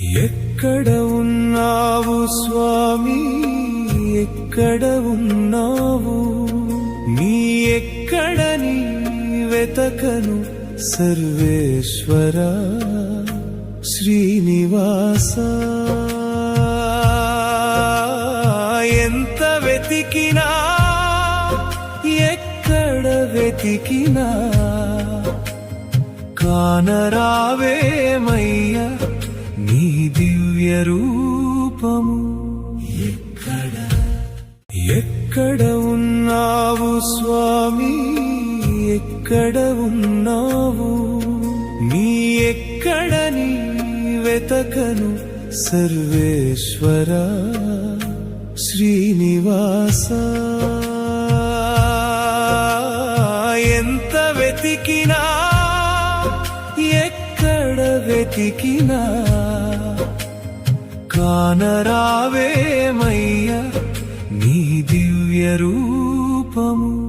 ఎక్కడ ఉన్నావు స్వామి, ఎక్కడ ఉన్నావు, నీ ఎక్కడని వెతకను సర్వేశ్వర శ్రీనివాస. ఎంత వెతికినా ఎక్కడ వెతికినా కానరావేమయ్యా నీ దివ్య రూపము. ఎక్కడ ఉన్నావు స్వామి, ఎక్కడ ఉన్నావు, నీ ఎక్కడని వెతకను సర్వేశ్వర శ్రీనివాస. ఎంత వెతికినా ఎక్కడ వెతికినా కానరావేమయ్యా నీ దివ్య రూపము.